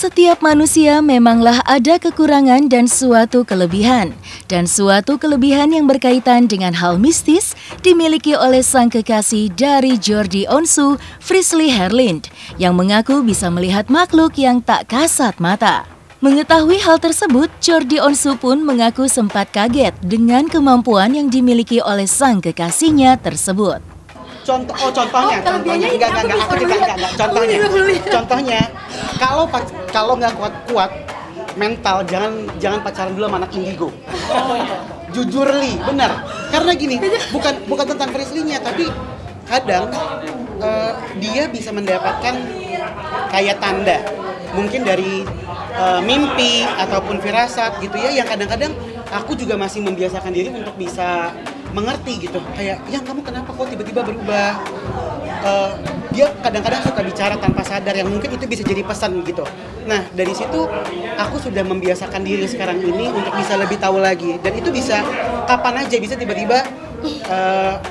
Setiap manusia memanglah ada kekurangan dan suatu kelebihan. Dan suatu kelebihan yang berkaitan dengan hal mistis dimiliki oleh sang kekasih dari Jordi Onsu, Frisly Herlind, yang mengaku bisa melihat makhluk yang tak kasat mata. Mengetahui hal tersebut, Jordi Onsu pun mengaku sempat kaget dengan kemampuan yang dimiliki oleh sang kekasihnya tersebut. Contohnya, kalau nggak kuat mental, jangan pacaran dulu sama anak indigo. Jujur Li, benar. Karena gini, bukan tentang Frisly-nya, tapi kadang dia bisa mendapatkan kayak tanda, mungkin dari mimpi ataupun firasat gitu ya, yang kadang-kadang aku juga masih membiasakan diri untuk bisa mengerti gitu, kayak yang kamu kenapa kok tiba-tiba berubah. Dia kadang-kadang suka bicara tanpa sadar, yang mungkin itu bisa jadi pesan gitu. Nah dari situ aku sudah membiasakan diri sekarang ini untuk bisa lebih tahu lagi, dan itu bisa kapan aja, bisa tiba-tiba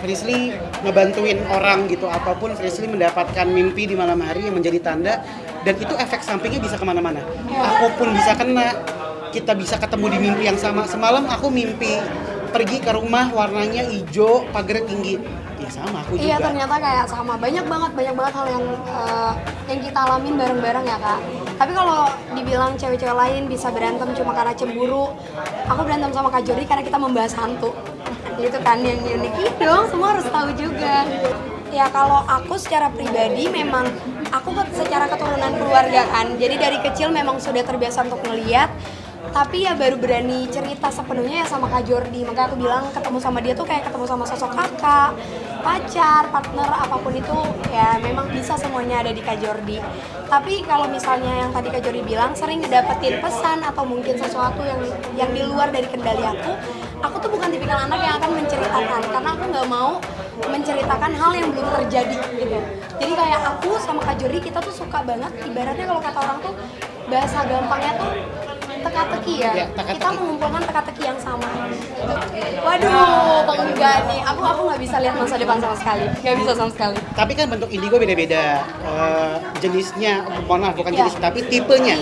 Frisly ngebantuin orang gitu, ataupun Frisly mendapatkan mimpi di malam hari yang menjadi tanda, dan itu efek sampingnya bisa kemana-mana. Aku pun bisa kena, kita bisa ketemu di mimpi yang sama. Semalam aku mimpi pergi ke rumah warnanya hijau, pagar tinggi. Ya sama, aku juga. Iya, ternyata kayak sama. Banyak banget hal yang kita alamin bareng-bareng ya, Kak. Tapi kalau dibilang cewek-cewek lain bisa berantem cuma karena cemburu, aku berantem sama Kak Jordi karena kita membahas hantu. Gitu kan, yang unik dong, semua harus tahu juga. Ya kalau aku secara pribadi memang aku secara keturunan keluarga kan. Jadi dari kecil memang sudah terbiasa untuk ngeliat. Tapi ya baru berani cerita sepenuhnya ya sama Kak Jordi. Makanya aku bilang ketemu sama dia tuh kayak ketemu sama sosok kakak, pacar, partner, apapun itu ya memang bisa semuanya ada di Kak Jordi. Tapi kalau misalnya yang tadi Kak Jordi bilang sering ngedapetin pesan atau mungkin sesuatu yang di luar dari kendali aku tuh bukan tipikal anak yang akan menceritakan, karena aku nggak mau menceritakan hal yang belum terjadi gitu. Jadi kayak aku sama Kak Jordi kita tuh suka banget, ibaratnya kalau kata orang tuh bahasa gampangnya tuh teka-teki ya, kita mengumpulkan teka-teki yang sama. Waduh, enggak nih, aku nggak bisa lihat masa depan sama sekali, nggak bisa sama sekali. Tapi kan bentuk indigo beda-beda, jenisnya, mohon maaf bukan jenis, tapi tipenya.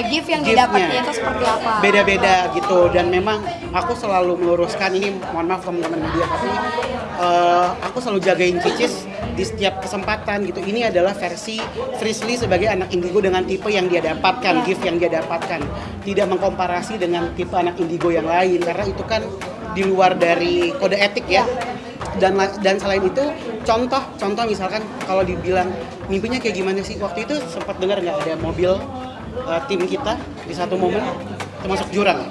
Gift yang didapatnya itu seperti apa? Beda-beda gitu, dan memang aku selalu meluruskan ini, mohon maaf teman-teman media, tapi aku selalu jagain Cicis di setiap kesempatan gitu. Ini adalah versi Frisly sebagai anak indigo dengan tipe yang dia dapatkan, gift yang dia dapatkan. Tidak mengkomparasi dengan tipe anak indigo yang lain, karena itu kan di luar dari kode etik ya. Dan selain itu, contoh misalkan kalau dibilang mimpinya kayak gimana sih? Waktu itu sempat dengar nggak ada mobil tim kita di satu momen termasuk jurang.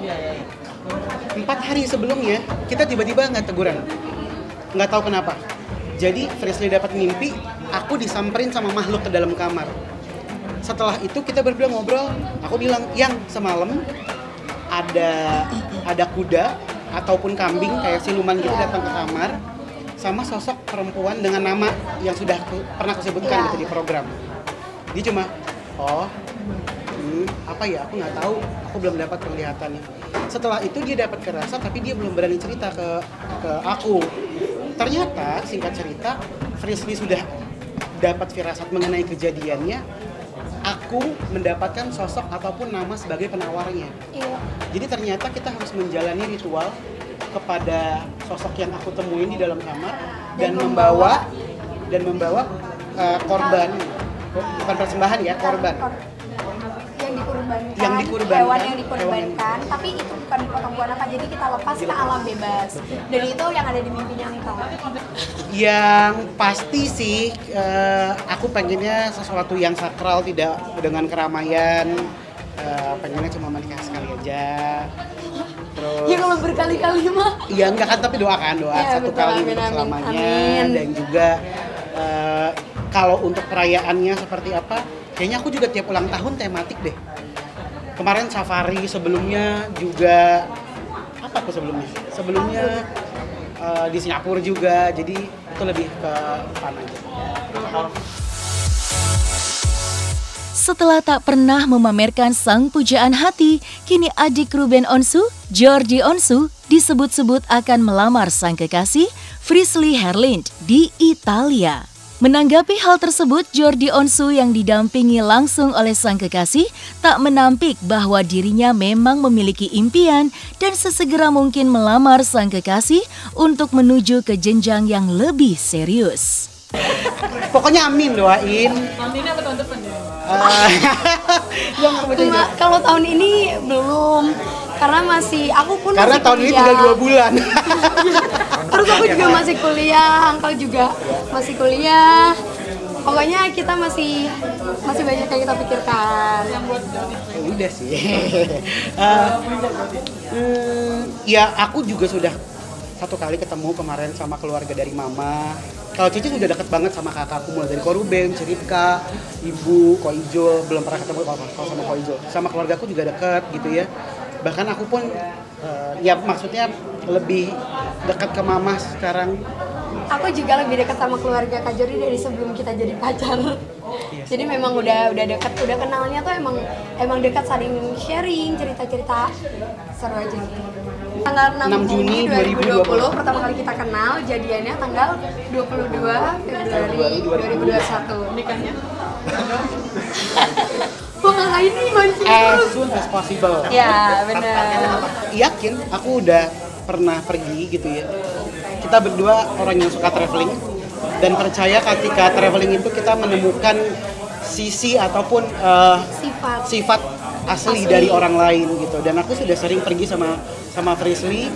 4 hari sebelumnya kita tiba-tiba nggak teguran, nggak tahu kenapa. Jadi Frisly dapat mimpi, aku disamperin sama makhluk ke dalam kamar. Setelah itu kita berdua ngobrol, aku bilang, yang semalam ada kuda ataupun kambing kayak siluman gitu datang ke kamar sama sosok perempuan dengan nama yang sudah pernah aku sebutkan gitu di program. Dia cuma, apa ya, aku nggak tahu, aku belum dapat penglihatannya. Setelah itu dia dapat kerasa, tapi dia belum berani cerita ke aku. Ternyata singkat cerita, Frisly sudah dapat firasat mengenai kejadiannya. Aku mendapatkan sosok ataupun nama sebagai penawarnya. Jadi ternyata kita harus menjalani ritual kepada sosok yang aku temuin di dalam kamar dan membawa korban, bukan persembahan ya, korban. Yang dikurbankan, hewan yang dikurbankan, tapi itu bukan dipotong buat apa, jadi kita lepas ke alam bebas. Dan itu yang ada di mimpinya engkau. Yang pasti sih, aku pengennya sesuatu yang sakral, tidak dengan keramaian. Pengennya cuma menikah sekali aja. Terus, ya kalau berkali-kali mah. Iya enggak kan, tapi doa ya, satu betul, kali untuk selamanya. Amin. Dan juga kalau untuk perayaannya seperti apa, kayaknya aku juga tiap ulang tahun tematik deh. Kemarin safari, sebelumnya juga apa aku sebelumnya di Singapura juga, jadi itu lebih ke fun aja. Setelah tak pernah memamerkan sang pujaan hati, kini adik Ruben Onsu, Jordi Onsu, disebut-sebut akan melamar sang kekasih Frisly Herlind di Italia. Menanggapi hal tersebut, Jordi Onsu yang didampingi langsung oleh sang kekasih tak menampik bahwa dirinya memang memiliki impian dan sesegera mungkin melamar sang kekasih untuk menuju ke jenjang yang lebih serius. Pokoknya amin, doain. Aminnya apa tahun depan ya? Kalau tahun ini belum, karena aku pun karena masih tahun ini kuliah. tinggal 2 bulan. Terus aku juga masih kuliah, Angkel juga masih kuliah. Pokoknya kita masih banyak yang kita pikirkan. Ya udah sih. Ya aku juga sudah 1 kali ketemu kemarin sama keluarga dari mama. Kalau Cici sudah deket banget sama kakakku, mulai dari Ko Ruben, Ciripka, Ibu, Ko Ijo. Belum pernah ketemu kalau sama Ko Ijo. Sama keluargaku juga deket gitu ya. Bahkan aku pun ya maksudnya lebih dekat ke mama sekarang. Aku juga lebih dekat sama keluarga Kak Jordi dari sebelum kita jadi pacar. Jadi memang udah dekat, udah kenalnya tuh emang dekat, saling sharing cerita-cerita seru aja gitu. Tanggal 6 Juni 2020 pertama kali kita kenal, jadiannya tanggal 22 Februari 2021. Nikahnya? Wah, ini mancing As terus. soon as possible. Ya, benar. Yakin aku udah pernah pergi gitu ya. Kita berdua orang yang suka traveling dan percaya ketika traveling itu kita menemukan sisi ataupun sifat asli dari orang lain gitu. Dan aku sudah sering pergi sama Frisly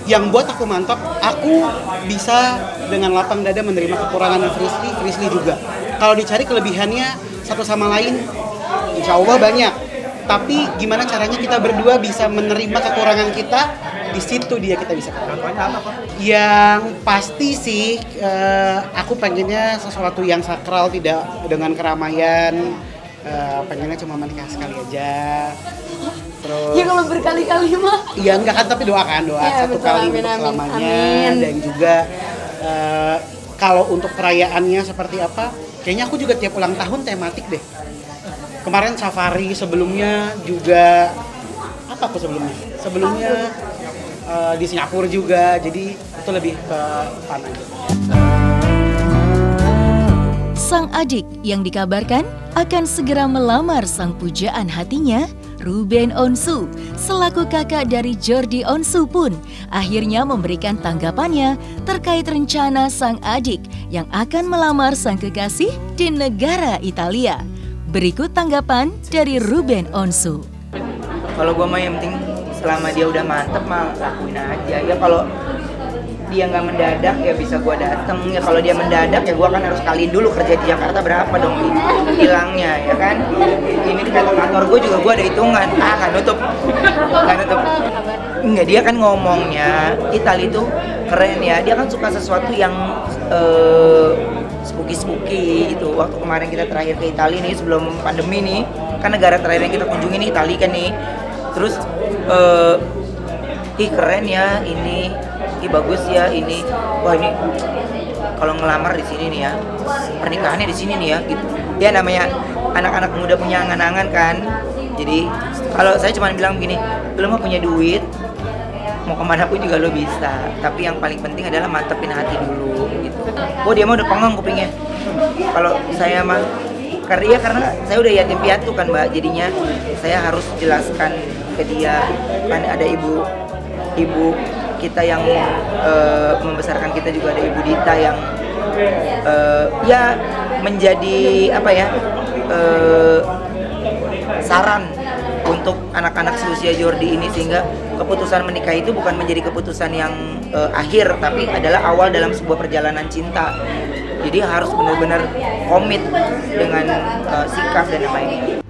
yang buat aku mantap, aku bisa dengan lapang dada menerima kekurangan Frisly juga. Kalau dicari kelebihannya satu sama lain, insya Allah banyak. Tapi gimana caranya kita berdua bisa menerima kekurangan kita, di situ kita bisa ketemu. Yang pasti sih, aku pengennya sesuatu yang sakral, tidak dengan keramaian. Pengennya cuma menikah sekali aja. Terus Ya kalau berkali-kali mah. iya enggak kan, tapi doakan Ya, 1 betul, kali amin, untuk amin, selamanya. amin. Dan juga kalau untuk perayaannya seperti apa, kayaknya aku juga tiap ulang tahun tematik deh. Kemarin safari, sebelumnya juga apa aku sebelumnya di Singapura juga, jadi itu lebih ke fun aja. Sang adik yang dikabarkan akan segera melamar sang pujaan hatinya, Ruben Onsu, selaku kakak dari Jordi Onsu pun akhirnya memberikan tanggapannya terkait rencana sang adik yang akan melamar sang kekasih di negara Italia. Berikut tanggapan dari Ruben Onsu. Kalau gue mah yang penting selama dia udah mantep mah lakuin aja. Ya kalau dia nggak mendadak ya bisa gue dateng. Ya kalau dia mendadak ya gue kan harus kaliin dulu kerja di Jakarta berapa dong hilangnya ya kan. Ini di kantor gue juga gue ada hitungan. Kan nutup. Enggak, dia kan ngomongnya Italia itu keren ya. Dia kan suka sesuatu yang spooky gitu. Waktu kemarin kita terakhir ke Italia nih sebelum pandemi nih, kan negara terakhir yang kita kunjungi nih Italia kan nih. Terus keren ya ini, bagus ya ini. Wah ini kalau ngelamar di sini nih ya, pernikahannya di sini nih ya gitu. Ya namanya anak-anak muda punya angan-angan kan. Jadi kalau saya cuma bilang begini, lo mah punya duit, mau kemana pun juga lo bisa, tapi yang paling penting adalah mantepin hati dulu gitu. Oh dia mah udah pengang kupingnya. Kalau saya mah karena saya udah yatim piatu kan mbak, jadinya saya harus jelaskan ke dia kan ada ibu kita yang membesarkan kita, juga ada Ibu Dita yang ya menjadi apa ya saran untuk anak-anak seusia Jordi ini, sehingga keputusan menikah itu bukan menjadi keputusan yang akhir, tapi adalah awal dalam sebuah perjalanan cinta. Jadi harus benar-benar komit dengan sikap dan lain-lain.